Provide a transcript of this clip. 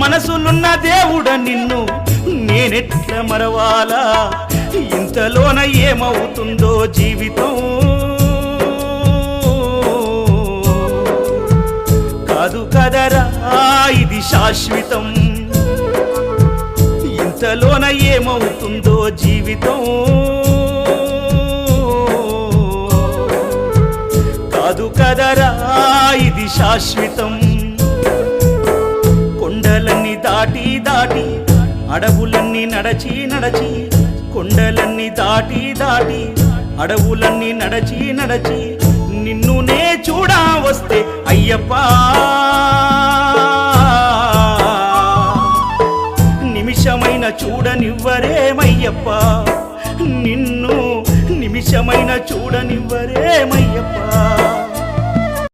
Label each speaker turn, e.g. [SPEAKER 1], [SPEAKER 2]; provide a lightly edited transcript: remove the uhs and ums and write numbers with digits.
[SPEAKER 1] మనసులున్న దేవుడ నిన్ను నేనెట్ల మరవాలా ఇంతలోన ఏమవుతుందో జీవితం కాదు కదరా ఇది శాశ్వతం ఇంతలోన ఏమవుతుందో జీవితం కాదు కదరా ఇది శాశ్వతం కొండలన్నీ దాటి దాటి అడవులన్నీ నడచి నడచి కొండలన్నీ దాటి దాటి అడవులన్నీ నడచి నడచి నిన్ను నే చూడా వస్తే అయ్యప్ప నిమిషమైన చూడనివ్వరేమయ్యప్ప నిన్ను నిమిషమైన చూడనివ్వ